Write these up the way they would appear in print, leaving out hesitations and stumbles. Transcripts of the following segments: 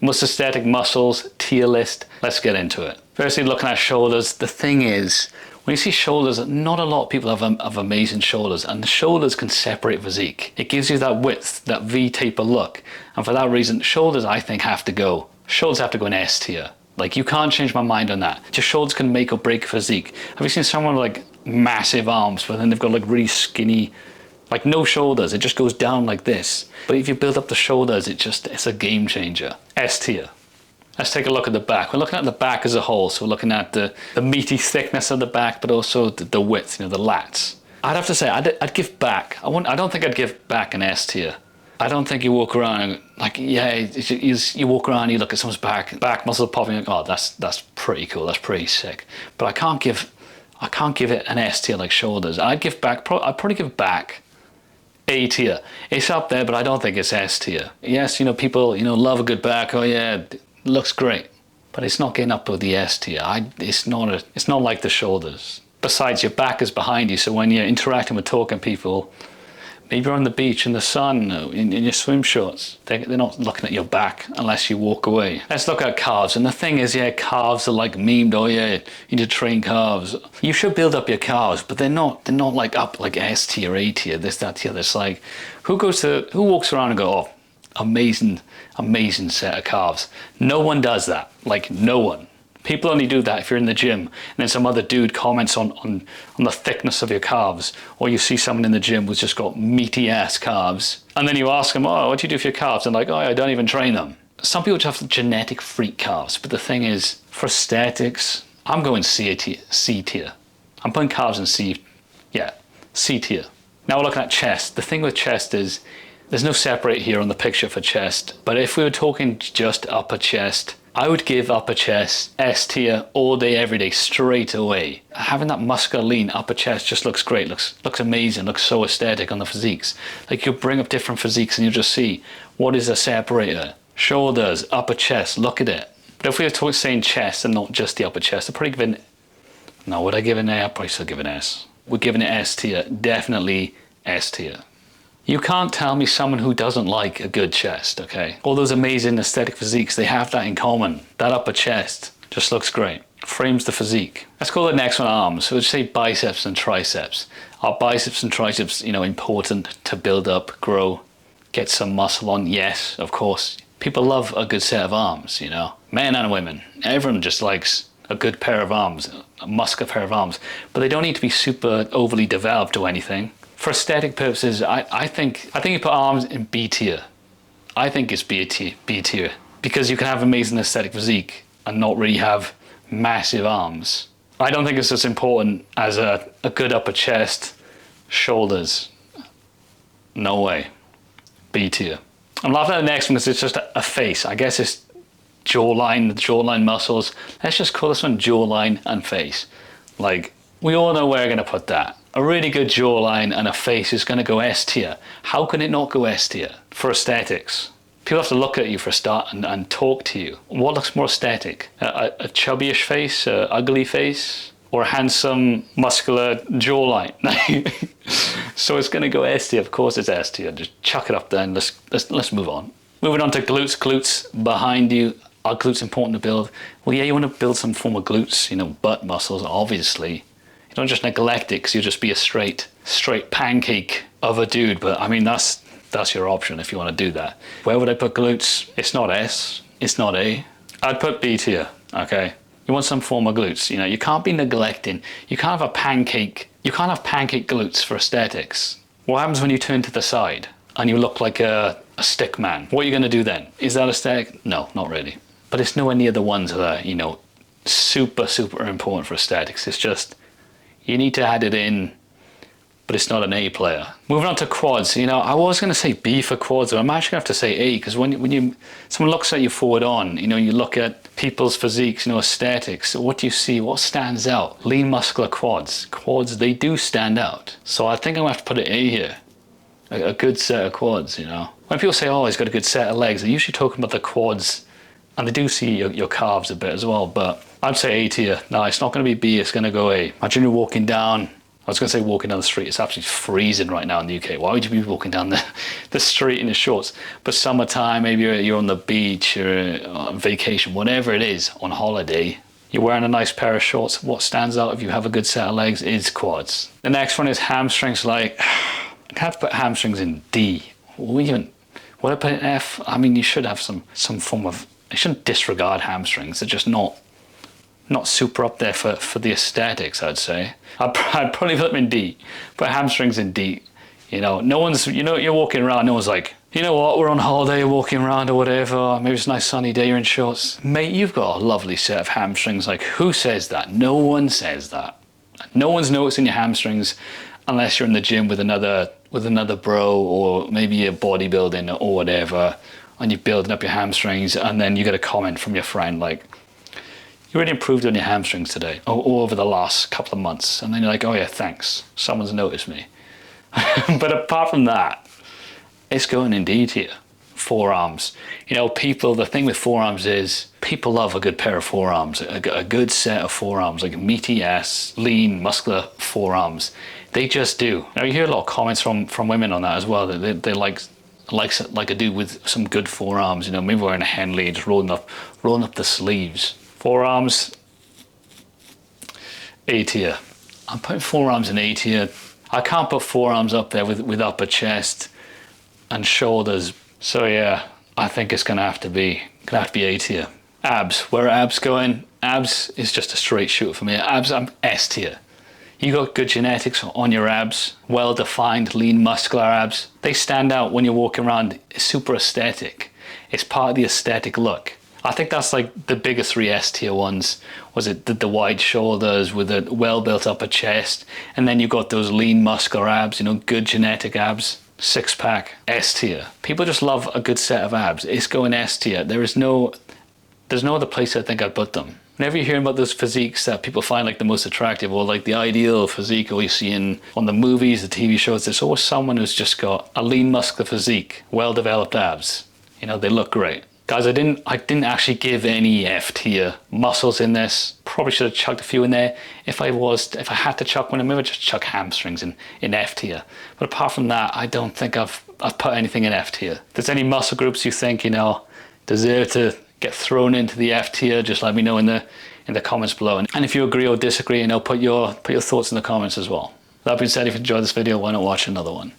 Most aesthetic muscles, tier list. Let's get into it. Firstly, looking at shoulders. The thing is, when you see shoulders, not a lot of people have amazing shoulders, and the shoulders can separate physique. It gives you that width, that V-taper look. And for that reason, shoulders, I think, have to go. Shoulders have to go in S tier. Like, you can't change my mind on that. Your shoulders can make or break a physique. Have you seen someone with like massive arms, but then they've got like really skinny, like no shoulders, it just goes down like this. But if you build up the shoulders, it's a game changer. S tier. Let's take a look at the back. We're looking at the back as a whole. So we're looking at the meaty thickness of the back, but also the width, the lats. I'd have to say, I'd give back. I don't think I'd give back an S tier. I don't think you walk around and like, yeah, you walk around and you look at someone's back muscle popping, like, oh, that's pretty cool, that's pretty sick. But I can't give it an S tier like shoulders. I'd probably give back A tier. It's up there, but I don't think it's S tier. Yes, people, love a good back. Oh yeah, looks great, but it's not getting up with the S tier. It's not like the shoulders. Besides, your back is behind you, so when you're interacting with talking people, maybe you're on the beach in the sun, in your swim shorts, they're not looking at your back unless you walk away. Let's look at calves. And the thing is, yeah, calves are like memed. Oh yeah, you need to train calves. You should build up your calves, but they're not like up like S tier, A tier, this, that tier. It's like, who walks around and go, oh, amazing set of calves? No one does that. Like, no one. People only do that if you're in the gym and then some other dude comments on the thickness of your calves, or you see someone in the gym who's just got meaty ass calves, and then you ask them, oh, what do you do for your calves? And like, oh, I don't even train them. Some people just have genetic freak calves, but the thing is, for aesthetics, I'm going C tier. I'm putting calves in C tier. Now we're looking at chest. The thing with chest is, there's no separate here on the picture for chest, but if we were talking just upper chest, I would give upper chest S tier all day, every day, straight away. Having that muscular lean upper chest just looks great, looks amazing, looks so aesthetic on the physiques. Like, you'll bring up different physiques and you'll just see what is a separator. Shoulders, upper chest, look at it. But if we were saying chest and not just the upper chest, I'd probably give it, no, would I give an A? I'd probably still give an S. We're giving it S tier, definitely S tier. You can't tell me someone who doesn't like a good chest, okay? All those amazing aesthetic physiques, they have that in common. That upper chest just looks great. Frames the physique. Let's call the next one arms. So let's say biceps and triceps. Are biceps and triceps, important to build up, grow, get some muscle on? Yes, of course. People love a good set of arms, men and women. Everyone just likes a good pair of arms, a muscular pair of arms, but they don't need to be super overly developed or anything. For aesthetic purposes, I think you put arms in B tier. I think it's B tier because you can have amazing aesthetic physique and not really have massive arms. I don't think it's as important as a good upper chest, shoulders. No way. B tier. I'm laughing at the next one because it's just a face. I guess it's jawline, the jawline muscles. Let's just call this one jawline and face. Like, we all know where we're going to put that. A really good jawline and a face is going to go S tier. How can it not go S tier? For aesthetics. People have to look at you for a start and talk to you. What looks more aesthetic? A chubbyish face, a ugly face, or a handsome, muscular jawline? So it's going to go S tier. Of course it's S tier. Just chuck it up there and let's move on. Moving on to glutes. Glutes behind you. Are glutes important to build? Well, yeah, you want to build some form of glutes, butt muscles, obviously. Don't just neglect it because you'll just be a straight pancake of a dude. But I mean, that's your option if you want to do that. Where would I put glutes? It's not S, it's not A. I'd put B tier, okay? You want some form of glutes, you can't be neglecting. You can't have pancake glutes for aesthetics. What happens when you turn to the side and you look like a stick man? What are you going to do then? Is that aesthetic? No, not really. But it's nowhere near the ones that are, super important for aesthetics. It's just, you need to add it in, but it's not an A player. Moving on to quads, I was going to say B for quads, but I'm actually going to have to say A, because when someone looks at you forward on, you look at people's physiques, aesthetics, what do you see? What stands out? Lean muscular quads. Quads, they do stand out. So I think I'm going to have to put it A here. A good set of quads, When people say, oh, he's got a good set of legs, they're usually talking about the quads, and they do see your calves a bit as well, but I'd say A tier. No, it's not going to be B, it's going to go A. Imagine you're walking down I was going to say walking down the street. It's absolutely freezing right now in the UK. Why would you be walking down the street in the shorts? But summertime, maybe you're on the beach or on vacation, whatever it is, on holiday, you're wearing a nice pair of shorts. What stands out if you have a good set of legs is quads. The next one is hamstrings. Like, I have to put hamstrings in D. Would I put it in F? I mean, you should have some form of, you shouldn't disregard hamstrings. They're just not super up there for the aesthetics, I'd say. I'd probably put them in D. Put hamstrings in D. You know, no one's, you know, you're walking around, no one's like, you know what, we're on holiday, walking around or whatever, maybe it's a nice sunny day, you're in shorts. Mate, you've got a lovely set of hamstrings. Like, who says that? No one says that. No one's noticing your hamstrings unless you're in the gym with another bro, or maybe you're bodybuilding or whatever, and you're building up your hamstrings, and then you get a comment from your friend like, you really improved on your hamstrings today, or over the last couple of months. And then you're like, oh yeah, thanks. Someone's noticed me. But apart from that, it's going indeed here. Forearms. You know, the thing with forearms is people love a good pair of forearms, a good set of forearms, like meaty ass, lean, muscular forearms. They just do. Now you hear a lot of comments from women on that as well. They like a dude with some good forearms, you know, maybe wearing a Henley, just rolling up the sleeves. Forearms, A tier. I'm putting forearms in A tier. I can't put forearms up there with upper chest and shoulders. So yeah, I think it's gonna have to be A tier. Abs, where are abs going? Abs is just a straight shoot for me. Abs, I'm S tier. You got good genetics on your abs, well-defined, lean, muscular abs. They stand out when you're walking around. It's super aesthetic. It's part of the aesthetic look. I think that's like the biggest 3 S tier ones. Was it the wide shoulders with a well-built upper chest, and then you got those lean, muscular abs, you know, good genetic abs. 6-pack, S tier. People just love a good set of abs. It's going S tier. There's no other place I think I'd put them. Whenever you're hearing about those physiques that people find like the most attractive, or like the ideal physique, or you see on the movies, the TV shows, there's always someone who's just got a lean, muscular physique, well-developed abs. You know, they look great. Guys, I didn't actually give any F tier muscles in this. Probably should have chucked a few in there. If I had to chuck one, maybe I'd just chuck hamstrings in F tier. But apart from that, I don't think I've put anything in F tier. If there's any muscle groups you think, you know, deserve to get thrown into the F tier, just let me know in the comments below. And if you agree or disagree, you know, put your thoughts in the comments as well. That being said, if you enjoyed this video, why not watch another one?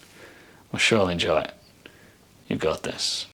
We'll surely enjoy it. You've got this.